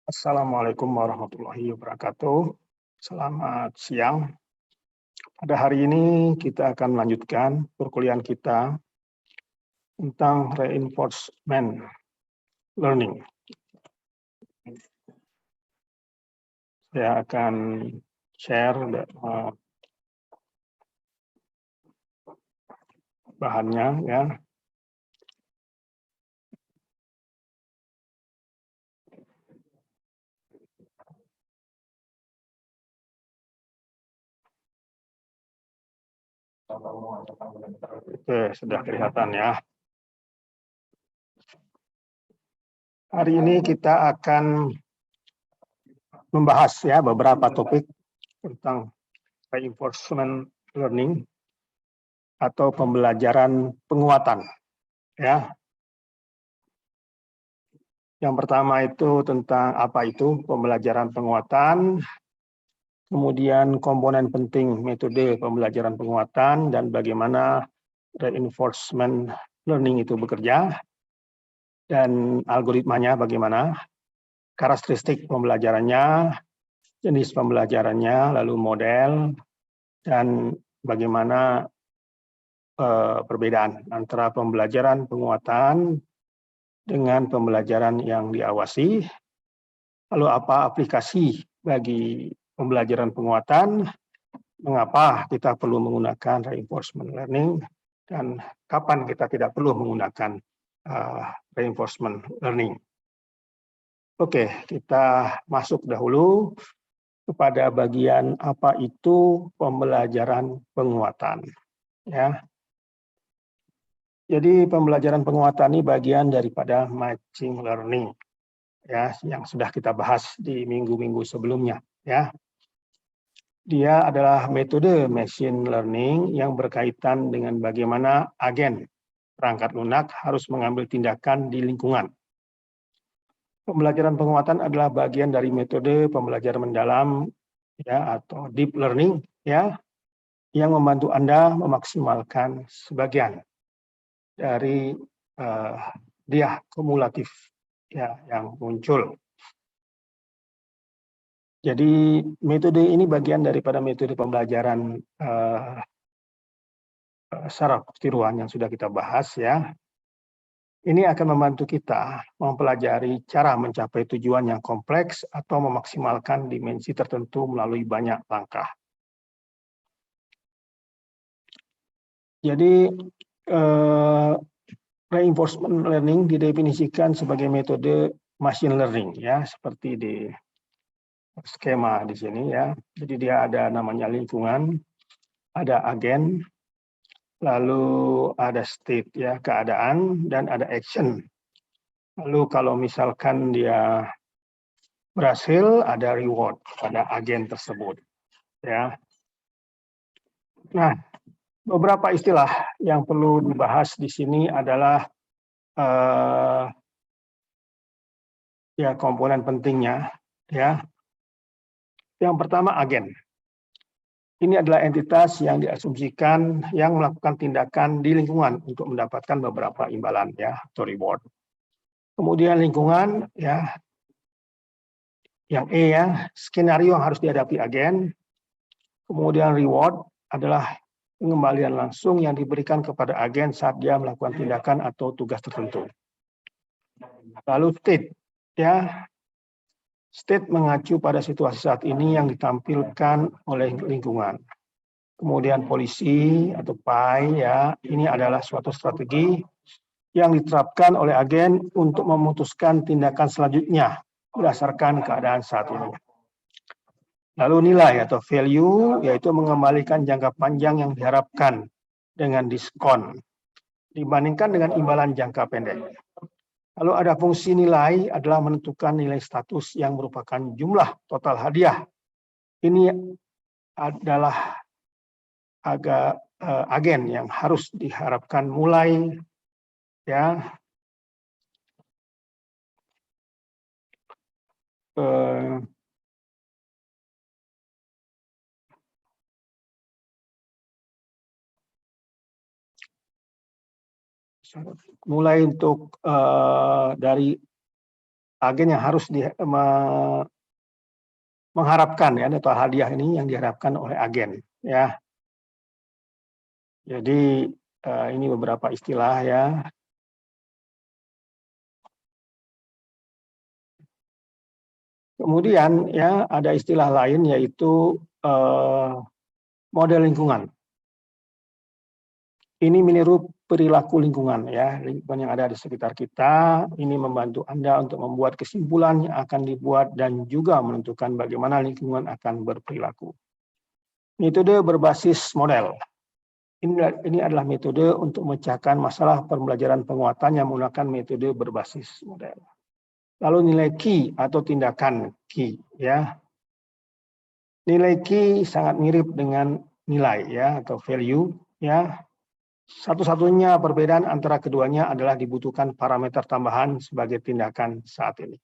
Assalamualaikum warahmatullahi wabarakatuh. Selamat siang. Pada hari ini kita akan melanjutkan perkuliahan kita tentang reinforcement learning. Saya akan share bahannya ya. Oke, sudah kelihatan ya. Hari ini kita akan membahas ya beberapa topik tentang reinforcement learning atau pembelajaran penguatan ya. Yang pertama itu tentang apa itu pembelajaran penguatan, kemudian komponen penting metode pembelajaran penguatan dan bagaimana reinforcement learning itu bekerja, dan algoritmanya bagaimana, karakteristik pembelajarannya, jenis pembelajarannya, lalu model, dan bagaimana perbedaan antara pembelajaran penguatan dengan pembelajaran yang diawasi, lalu apa aplikasi bagi pembelajaran penguatan, mengapa kita perlu menggunakan reinforcement learning, dan kapan kita tidak perlu menggunakan reinforcement learning. Oke, kita masuk dahulu kepada bagian apa itu pembelajaran penguatan. Ya. Jadi pembelajaran penguatan ini bagian daripada machine learning, ya, yang sudah kita bahas di minggu-minggu sebelumnya. Ya. Dia adalah metode machine learning yang berkaitan dengan bagaimana agen perangkat lunak harus mengambil tindakan di lingkungan. Pembelajaran penguatan adalah bagian dari metode pembelajaran mendalam ya atau deep learning ya yang membantu Anda memaksimalkan sebagian dari dia kumulatif ya yang muncul. Jadi metode ini bagian daripada metode pembelajaran saraf tiruan yang sudah kita bahas ya. Ini akan membantu kita mempelajari cara mencapai tujuan yang kompleks atau memaksimalkan dimensi tertentu melalui banyak langkah. Jadi reinforcement learning didefinisikan sebagai metode machine learning ya, seperti di skema di sini ya. Jadi dia ada namanya lingkungan, ada agen, lalu ada state ya, keadaan, dan ada action. Lalu kalau misalkan dia berhasil, ada reward pada agen tersebut ya. Nah, beberapa istilah yang perlu dibahas di sini adalah ya komponen pentingnya ya. Yang pertama agen. Ini adalah entitas yang diasumsikan yang melakukan tindakan di lingkungan untuk mendapatkan beberapa imbalan ya atau reward. Kemudian lingkungan ya, yang E ya, skenario yang harus dihadapi agen. Kemudian reward adalah pengembalian langsung yang diberikan kepada agen saat dia melakukan tindakan atau tugas tertentu. Lalu state ya, state mengacu pada situasi saat ini yang ditampilkan oleh lingkungan. Kemudian polisi atau PI ya, ini adalah suatu strategi yang diterapkan oleh agen untuk memutuskan tindakan selanjutnya berdasarkan keadaan saat ini. Lalu nilai atau value yaitu mengembalikan jangka panjang yang diharapkan dengan diskon dibandingkan dengan imbalan jangka pendek. Lalu ada fungsi nilai adalah menentukan nilai status yang merupakan jumlah total hadiah. Ini adalah agen yang harus diharapkan mulai ya mulai untuk dari agen yang harus mengharapkan ya, atau hadiah ini yang diharapkan oleh agen ya. Jadi ini beberapa istilah ya. Kemudian ya ada istilah lain yaitu model lingkungan. Ini meniru perilaku lingkungan ya, lingkungan yang ada di sekitar kita. Ini membantu Anda untuk membuat kesimpulan yang akan dibuat dan juga menentukan bagaimana lingkungan akan berperilaku. Metode berbasis model. Ini adalah metode untuk memecahkan masalah pembelajaran penguatan yang menggunakan metode berbasis model. Lalu nilai key atau tindakan key ya. Nilai key sangat mirip dengan nilai ya atau value ya. Satu-satunya perbedaan antara keduanya adalah dibutuhkan parameter tambahan sebagai tindakan saat ini.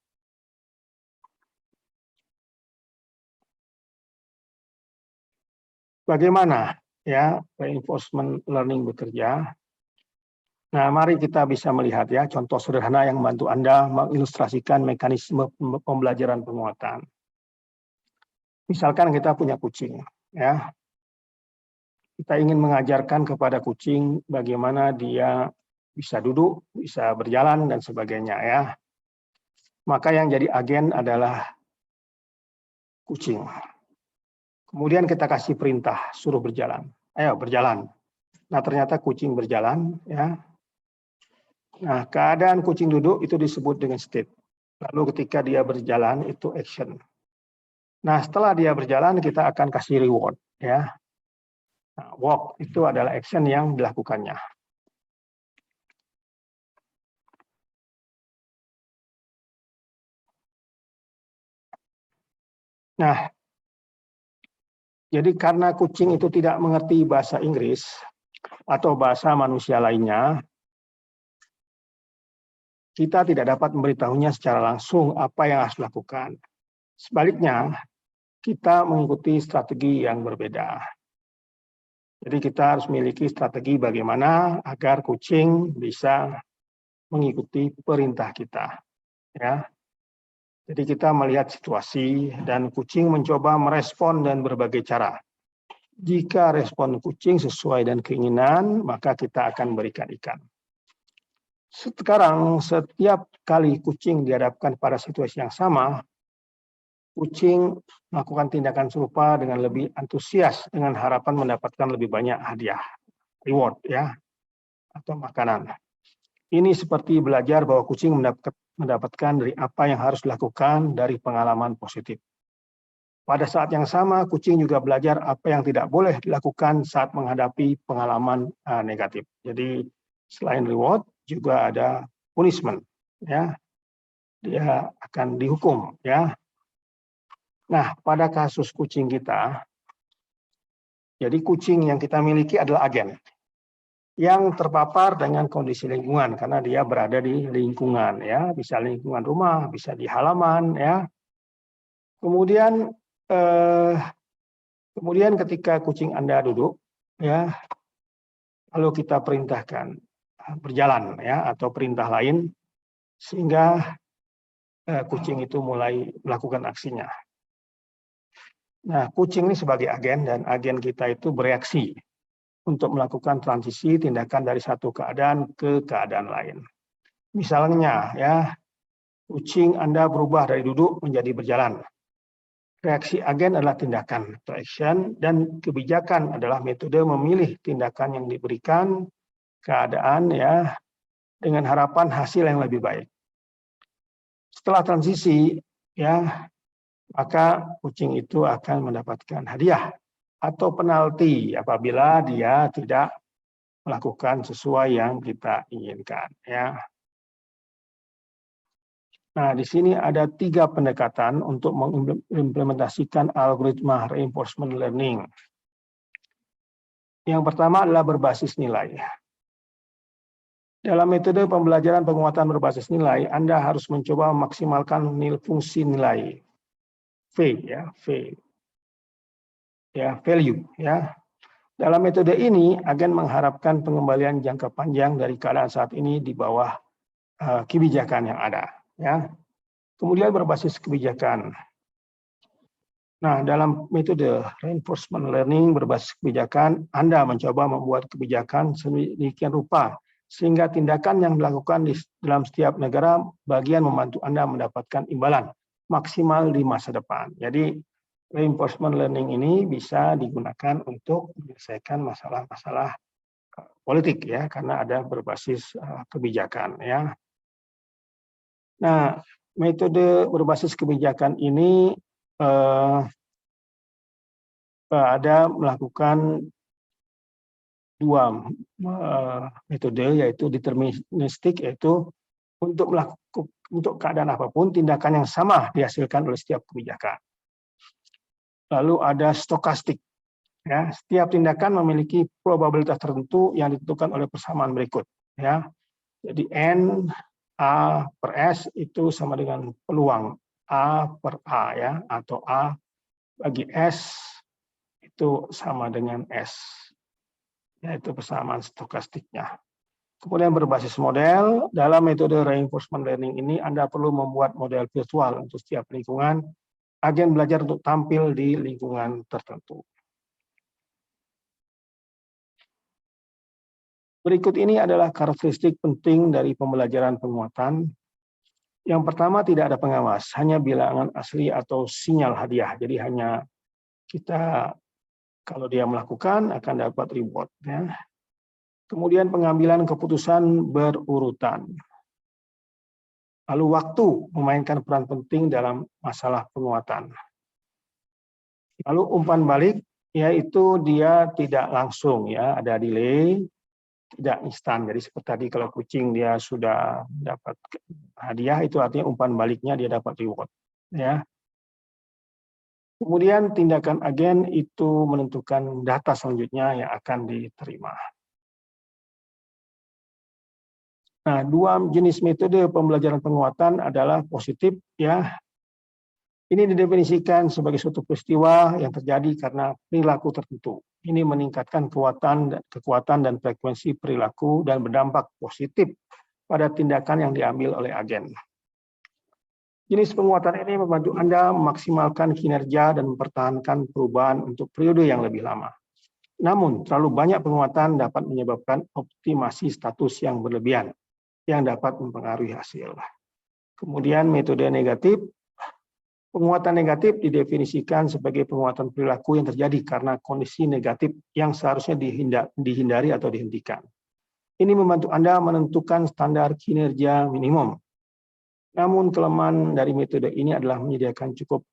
Bagaimana ya reinforcement learning bekerja? Nah, mari kita bisa melihat ya contoh sederhana yang membantu Anda mengilustrasikan mekanisme pembelajaran penguatan. Misalkan kita punya kucing ya. Kita ingin mengajarkan kepada kucing bagaimana dia bisa duduk, bisa berjalan, dan sebagainya ya. Maka yang jadi agen adalah kucing. Kemudian kita kasih perintah, suruh berjalan. Ayo berjalan. Nah ternyata kucing berjalan ya. Nah keadaan kucing duduk itu disebut dengan state. Lalu ketika dia berjalan itu action. Nah setelah dia berjalan kita akan kasih reward ya. Nah, walk itu adalah action yang dilakukannya. Nah, jadi karena kucing itu tidak mengerti bahasa Inggris atau bahasa manusia lainnya, kita tidak dapat memberitahunya secara langsung apa yang harus dilakukan. Sebaliknya, kita mengikuti strategi yang berbeda. Jadi kita harus memiliki strategi bagaimana agar kucing bisa mengikuti perintah kita. Ya. Jadi kita melihat situasi dan kucing mencoba merespon dan berbagai cara. Jika respon kucing sesuai dengan keinginan, maka kita akan berikan ikan. Sekarang setiap kali kucing dihadapkan pada situasi yang sama, kucing melakukan tindakan serupa dengan lebih antusias dengan harapan mendapatkan lebih banyak hadiah, reward ya, atau makanan. Ini seperti belajar bahwa kucing mendapatkan dari apa yang harus dilakukan dari pengalaman positif. Pada saat yang sama, kucing juga belajar apa yang tidak boleh dilakukan saat menghadapi pengalaman negatif. Jadi selain reward juga ada punishment, ya, dia akan dihukum, ya. Nah, pada kasus kucing kita, jadi kucing yang kita miliki adalah agen yang terpapar dengan kondisi lingkungan karena dia berada di lingkungan, ya, bisa lingkungan rumah, bisa di halaman, ya. Kemudian ketika kucing Anda duduk, ya, lalu kita perintahkan berjalan, ya, atau perintah lain sehingga kucing itu mulai melakukan aksinya. Nah, kucing ini sebagai agen dan agen kita itu bereaksi untuk melakukan transisi tindakan dari satu keadaan ke keadaan lain. Misalnya, ya, kucing Anda berubah dari duduk menjadi berjalan. Reaksi agen adalah tindakan atau action, dan kebijakan adalah metode memilih tindakan yang diberikan keadaan ya dengan harapan hasil yang lebih baik. Setelah transisi, ya, maka kucing itu akan mendapatkan hadiah atau penalti apabila dia tidak melakukan sesuai yang kita inginkan. Ya. Nah, di sini ada 3 pendekatan untuk mengimplementasikan algoritma reinforcement learning. Yang pertama adalah berbasis nilai. Dalam metode pembelajaran penguatan berbasis nilai, Anda harus mencoba memaksimalkan fungsi nilai V, ya, V, ya, value, ya. Dalam metode ini, agen mengharapkan pengembalian jangka panjang dari keadaan saat ini di bawah kebijakan yang ada, ya. Kemudian berbasis kebijakan. Nah, dalam metode reinforcement learning berbasis kebijakan, Anda mencoba membuat kebijakan sedemikian rupa sehingga tindakan yang dilakukan dalam setiap negara bagian membantu Anda mendapatkan imbalan maksimal di masa depan. Jadi, reinforcement learning ini bisa digunakan untuk menyelesaikan masalah-masalah politik ya, karena ada berbasis kebijakan ya. Nah, metode berbasis kebijakan ini ada melakukan dua metode, yaitu deterministik, yaitu untuk keadaan apapun tindakan yang sama dihasilkan oleh setiap kebijakan. Lalu ada stokastik, ya, setiap tindakan memiliki probabilitas tertentu yang ditentukan oleh persamaan berikut, ya. Jadi N A per S itu sama dengan peluang A per A ya, atau A bagi S itu sama dengan S, yaitu persamaan stokastiknya. Kemudian berbasis model, dalam metode reinforcement learning ini Anda perlu membuat model virtual untuk setiap lingkungan, agen belajar untuk tampil di lingkungan tertentu. Berikut ini adalah karakteristik penting dari pembelajaran penguatan. Yang pertama, tidak ada pengawas, hanya bilangan asli atau sinyal hadiah. Jadi hanya kita, kalau dia melakukan, akan dapat reward. Ya. Kemudian pengambilan keputusan berurutan. Lalu waktu memainkan peran penting dalam masalah penguatan. Lalu umpan balik, yaitu dia tidak langsung, ya, ada delay, tidak instan. Jadi seperti tadi kalau kucing dia sudah dapat hadiah, itu artinya umpan baliknya dia dapat reward. Ya. Kemudian tindakan agen itu menentukan data selanjutnya yang akan diterima. Nah, dua jenis metode pembelajaran penguatan adalah positif, ya. Ini didefinisikan sebagai suatu peristiwa yang terjadi karena perilaku tertentu. Ini meningkatkan kekuatan dan frekuensi perilaku dan berdampak positif pada tindakan yang diambil oleh agen. Jenis penguatan ini membantu Anda memaksimalkan kinerja dan mempertahankan perubahan untuk periode yang lebih lama. Namun, terlalu banyak penguatan dapat menyebabkan optimasi status yang berlebihan, yang dapat mempengaruhi hasil. Kemudian metode negatif. Penguatan negatif didefinisikan sebagai penguatan perilaku yang terjadi karena kondisi negatif yang seharusnya dihindari atau dihentikan. Ini membantu Anda menentukan standar kinerja minimum. Namun kelemahan dari metode ini adalah menyediakan cukup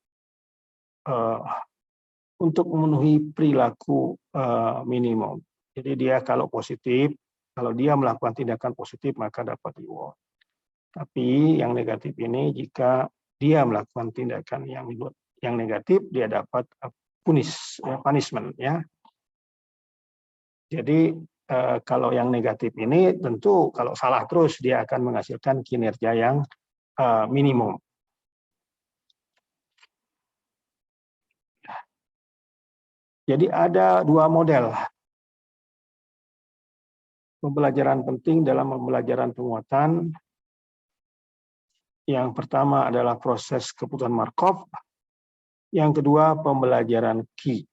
untuk memenuhi perilaku minimum. Jadi dia kalau positif, kalau dia melakukan tindakan positif maka dapat reward. Tapi yang negatif ini jika dia melakukan tindakan yang negatif, dia dapat punishment, ya. Jadi kalau yang negatif ini tentu kalau salah terus dia akan menghasilkan kinerja yang minimum. Jadi ada dua model pembelajaran penting dalam pembelajaran penguatan. Yang pertama adalah proses keputusan Markov, yang kedua pembelajaran Key.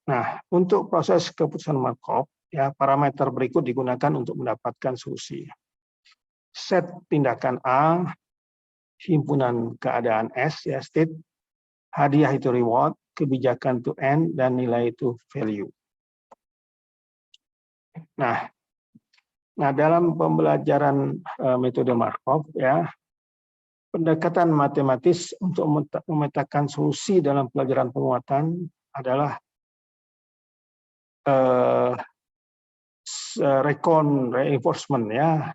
Nah, untuk proses keputusan Markov, ya, parameter berikut digunakan untuk mendapatkan solusi. Set tindakan A, himpunan keadaan S, ya, state, hadiah itu reward, kebijakan itu N, dan nilai itu value. Nah, dalam pembelajaran metode Markov, ya, pendekatan matematis untuk memetakan solusi dalam pelajaran penguatan adalah reinforcement, ya,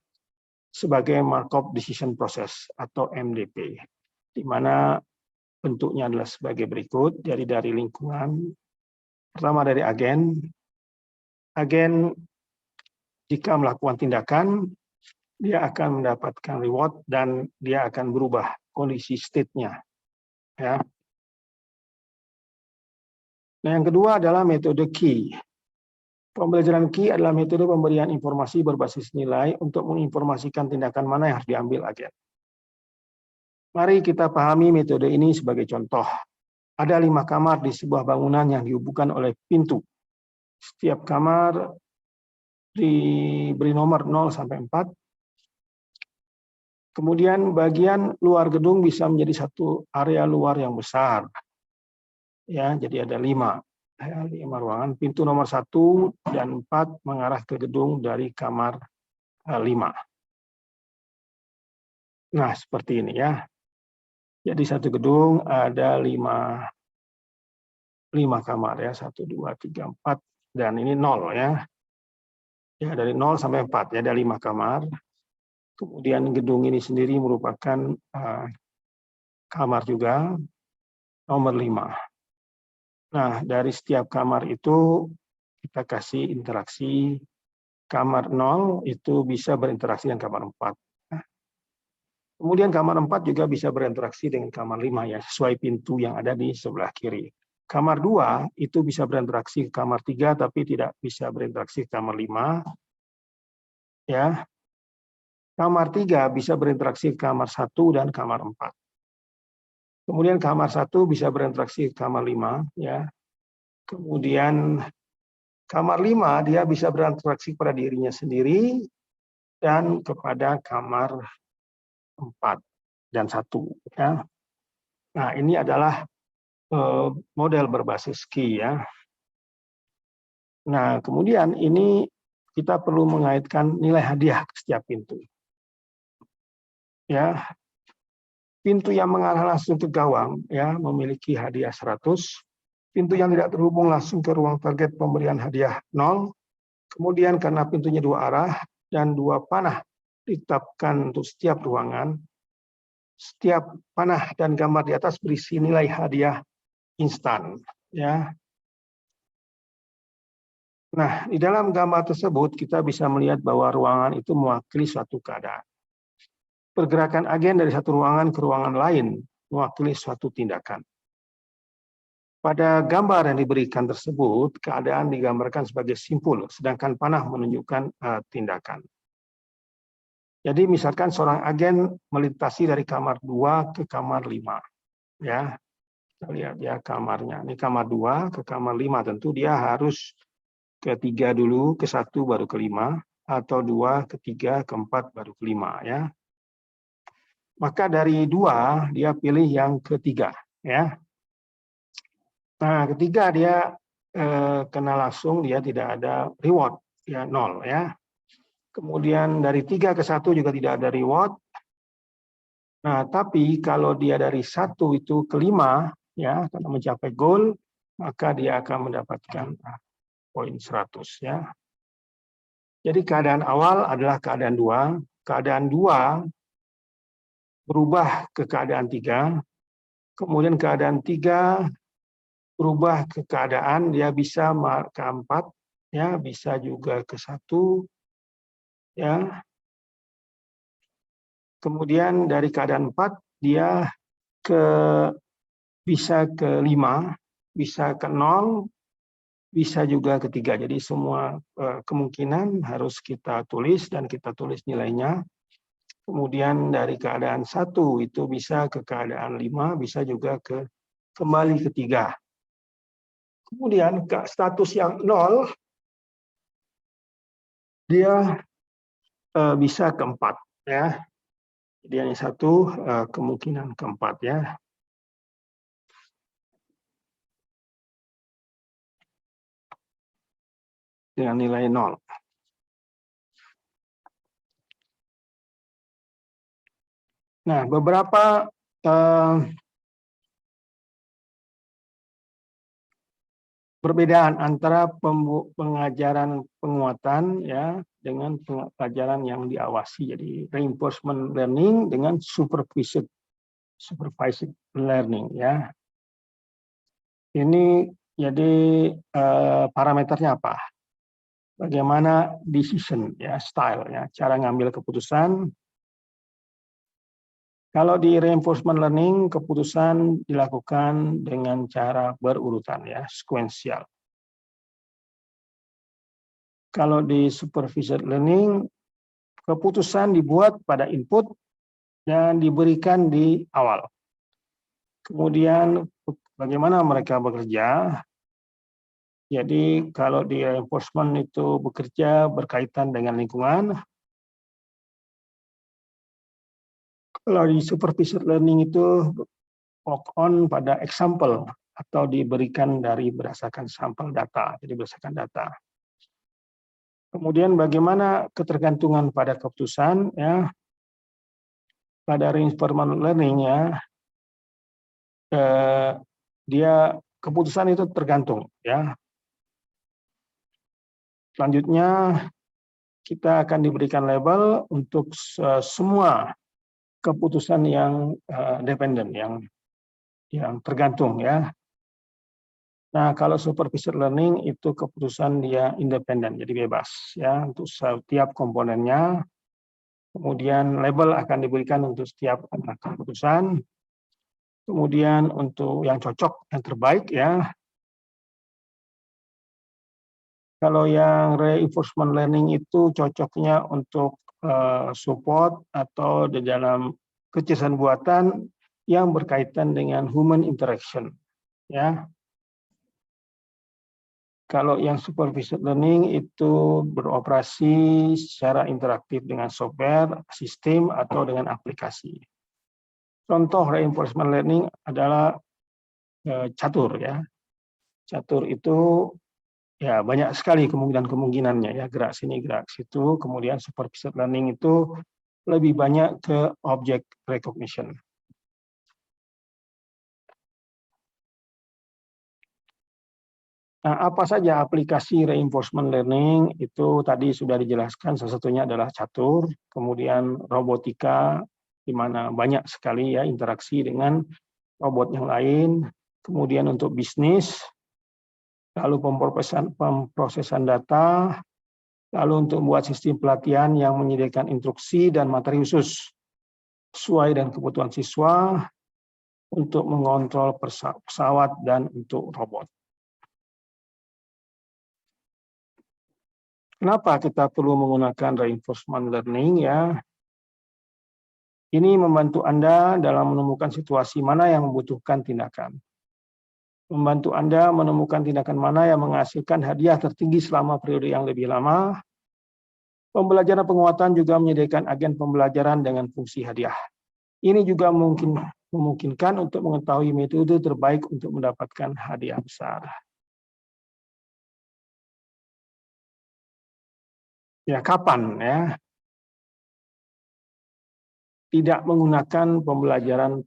sebagai Markov Decision Process atau MDP, di mana bentuknya adalah sebagai berikut. Jadi dari lingkungan, pertama dari agen jika melakukan tindakan, dia akan mendapatkan reward dan dia akan berubah kondisi state-nya. Ya. Nah, yang kedua adalah metode Key. Pembelajaran Key adalah metode pemberian informasi berbasis nilai untuk menginformasikan tindakan mana yang harus diambil agen. Mari kita pahami metode ini sebagai contoh. Ada 5 kamar di sebuah bangunan yang dihubungkan oleh pintu. Setiap kamar diberi nomor 0 sampai 4. Kemudian bagian luar gedung bisa menjadi satu area luar yang besar. Ya, jadi ada 5 ruangan. Pintu nomor 1 dan 4 mengarah ke gedung dari kamar 5. Nah, seperti ini ya. Jadi satu gedung ada 5 kamar ya, 1, 2, 3, 4, dan ini 0 ya. Ya, dari 0 sampai 4 ya, ada 5 kamar. Kemudian gedung ini sendiri merupakan kamar juga, nomor 5. Nah, dari setiap kamar itu kita kasih interaksi. Kamar 0 itu bisa berinteraksi dengan kamar 4. Kemudian kamar 4 juga bisa berinteraksi dengan kamar 5 ya, sesuai pintu yang ada di sebelah kiri. Kamar 2 itu bisa berinteraksi ke kamar 3 tapi tidak bisa berinteraksi ke kamar 5. Ya. Kamar 3 bisa berinteraksi ke kamar 1 dan kamar 4. Kemudian kamar 1 bisa berinteraksi ke kamar 5 ya. Kemudian kamar 5 dia bisa berinteraksi pada dirinya sendiri dan kepada kamar 4 dan 1 ya. Nah, ini adalah model berbasis key ya. Nah, kemudian ini kita perlu mengaitkan nilai hadiah ke setiap pintu. Ya. Pintu yang mengarah langsung ke gawang ya memiliki hadiah 100. Pintu yang tidak terhubung langsung ke ruang target pemberian hadiah 0. Kemudian karena pintunya 2 arah dan 2 panah ditetapkan untuk setiap ruangan, setiap panah dan gambar di atas berisi nilai hadiah instan ya. Nah, di dalam gambar tersebut kita bisa melihat bahwa ruangan itu mewakili suatu keadaan. Pergerakan agen dari satu ruangan ke ruangan lain mewakili suatu tindakan. Pada gambar yang diberikan tersebut, keadaan digambarkan sebagai simpul, sedangkan panah menunjukkan tindakan. Jadi misalkan seorang agen melintasi dari kamar 2 ke kamar 5. Ya, kita lihat ya kamarnya. Ini kamar 2 ke kamar 5, tentu dia harus ke 3 dulu, ke 1 baru ke 5, atau 2 ke 3 ke 4 baru ke 5 ya. Maka dari 2 dia pilih yang ketiga ya. Nah, ketiga dia kena langsung, dia tidak ada reward ya, 0 ya. Kemudian dari 3 ke 1 juga tidak ada reward. Nah, tapi kalau dia dari 1 itu ke 5 ya, karena mencapai goal, maka dia akan mendapatkan poin 100 ya. Jadi keadaan awal adalah keadaan 2, keadaan 2 berubah ke keadaan 3, kemudian keadaan 3 berubah ke keadaan dia bisa ke 4 ya, bisa juga ke 1 ya. Kemudian dari keadaan 4 dia bisa ke 5, bisa ke 0, bisa juga ke 3. Jadi semua kemungkinan harus kita tulis dan kita tulis nilainya. Kemudian dari keadaan 1 itu bisa ke keadaan 5, bisa juga kembali ke 3. Kemudian ke status yang 0 dia bisa ke 4 ya. Jadi hanya 1 kemungkinan ke 4 ya. Dengan nilai 0. Nah, beberapa perbedaan antara pengajaran penguatan ya dengan pelajaran yang diawasi. Jadi reinforcement learning dengan supervised learning ya. Ini jadi parameternya apa? Bagaimana decision ya, style ya, cara ngambil keputusan. Kalau di reinforcement learning keputusan dilakukan dengan cara berurutan ya, sequential. Kalau di supervised learning keputusan dibuat pada input dan diberikan di awal. Kemudian bagaimana mereka bekerja? Jadi kalau di reinforcement itu bekerja berkaitan dengan lingkungan, kalau di supervised learning itu work on pada example atau diberikan dari berdasarkan sampel data, jadi berdasarkan data. Kemudian bagaimana ketergantungan pada keputusan, ya, pada reinforcement learning, ya, dia keputusan itu tergantung, ya. Selanjutnya kita akan diberikan label untuk semua keputusan yang dependen, yang tergantung, ya. Nah, kalau supervised learning itu keputusan dia independen, jadi bebas, ya, untuk setiap komponennya. Kemudian label akan diberikan untuk setiap keputusan. Kemudian untuk yang cocok, yang terbaik, ya. Kalau yang reinforcement learning itu cocoknya untuk support atau di dalam kecerdasan buatan yang berkaitan dengan human interaction, ya. Kalau yang supervised learning itu beroperasi secara interaktif dengan software, sistem, atau dengan aplikasi. Contoh reinforcement learning adalah catur, ya. Catur itu ya banyak sekali kemungkinannya, ya, gerak sini gerak situ. Kemudian supervised learning itu lebih banyak ke object recognition. Nah, apa saja aplikasi reinforcement learning itu tadi sudah dijelaskan, salah satunya adalah catur, kemudian robotika, di mana banyak sekali, ya, interaksi dengan robot yang lain, kemudian untuk bisnis, lalu pemrosesan data, lalu untuk membuat sistem pelatihan yang menyediakan instruksi dan materi khusus sesuai dengan kebutuhan siswa, untuk mengontrol pesawat, dan untuk robot. Kenapa kita perlu menggunakan reinforcement learning, ya? Ini membantu Anda dalam menemukan situasi mana yang membutuhkan tindakan. Membantu Anda menemukan tindakan mana yang menghasilkan hadiah tertinggi selama periode yang lebih lama. Pembelajaran penguatan juga menyediakan agen pembelajaran dengan fungsi hadiah. Ini juga memungkinkan untuk mengetahui metode terbaik untuk mendapatkan hadiah besar. Ya, kapan, ya, tidak menggunakan pembelajaran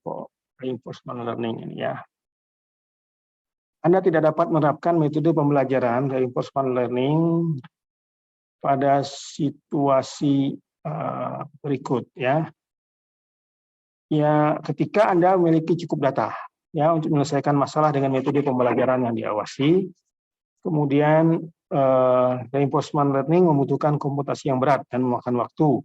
reinforcement learning ini, ya. Anda tidak dapat menerapkan metode pembelajaran reinforcement learning pada situasi berikut, ya. Ya, ketika Anda memiliki cukup data, ya, untuk menyelesaikan masalah dengan metode pembelajaran yang diawasi. Kemudian reinforcement learning membutuhkan komputasi yang berat dan memakan waktu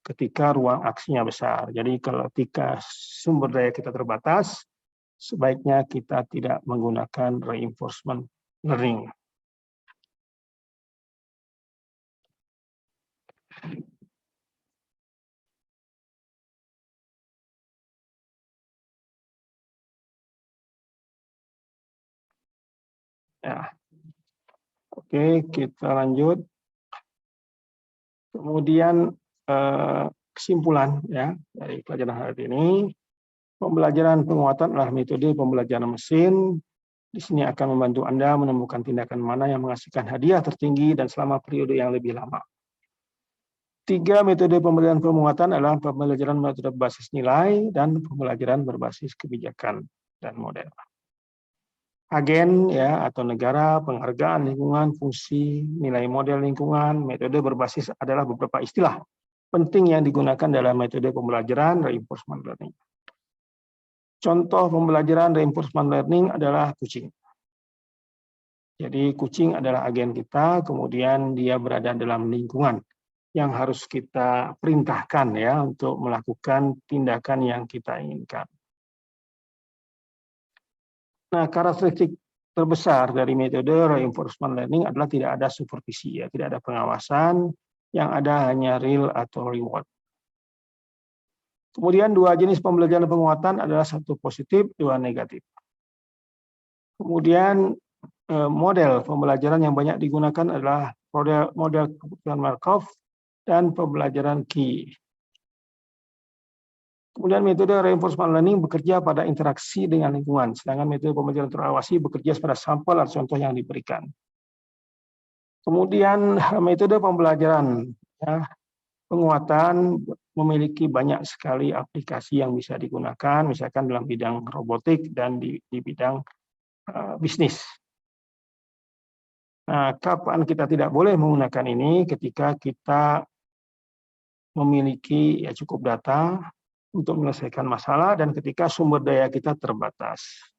ketika ruang aksinya besar. Jadi ketika sumber daya kita terbatas, sebaiknya kita tidak menggunakan reinforcement learning. Ya. Oke, kita lanjut. Kemudian kesimpulan, ya, dari pelajaran hari ini, pembelajaran penguatan adalah metode pembelajaran mesin. Di sini akan membantu Anda menemukan tindakan mana yang menghasilkan hadiah tertinggi dan selama periode yang lebih lama. 3 metode pembelajaran penguatan adalah pembelajaran metode berbasis nilai dan pembelajaran berbasis kebijakan dan model. Agen, ya, atau negara, penghargaan lingkungan, fungsi, nilai model lingkungan, metode berbasis adalah beberapa istilah penting yang digunakan dalam metode pembelajaran reinforcement learning. Contoh pembelajaran reinforcement learning adalah kucing. Jadi kucing adalah agen kita, kemudian dia berada dalam lingkungan yang harus kita perintahkan, ya, untuk melakukan tindakan yang kita inginkan. Nah, karakteristik terbesar dari metode reinforcement learning adalah tidak ada supervisi, ya, tidak ada pengawasan, yang ada hanya real atau reward. Kemudian dua jenis pembelajaran penguatan adalah satu positif, dua negatif. Kemudian model pembelajaran yang banyak digunakan adalah model kebutuhan Markov dan pembelajaran Key. Kemudian metode reinforcement learning bekerja pada interaksi dengan lingkungan, sedangkan metode pembelajaran terawasi bekerja pada sampel atau contoh yang diberikan. Kemudian metode pembelajaran penguatan memiliki banyak sekali aplikasi yang bisa digunakan, misalkan dalam bidang robotik dan di bidang bisnis. Nah, kapan kita tidak boleh menggunakan ini? Ketika kita memiliki cukup data untuk menyelesaikan masalah dan ketika sumber daya kita terbatas.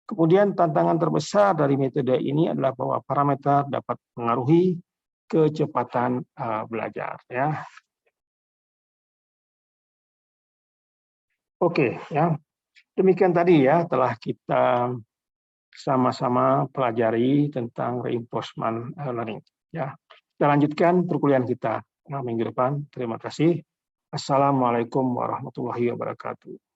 Kemudian tantangan terbesar dari metode ini adalah bahwa parameter dapat mengaruhi kecepatan belajar. Ya. Oke, ya. Demikian tadi ya telah kita sama-sama pelajari tentang reinforcement learning. Ya, kita lanjutkan perkuliahan kita minggu depan. Terima kasih. Assalamualaikum warahmatullahi wabarakatuh.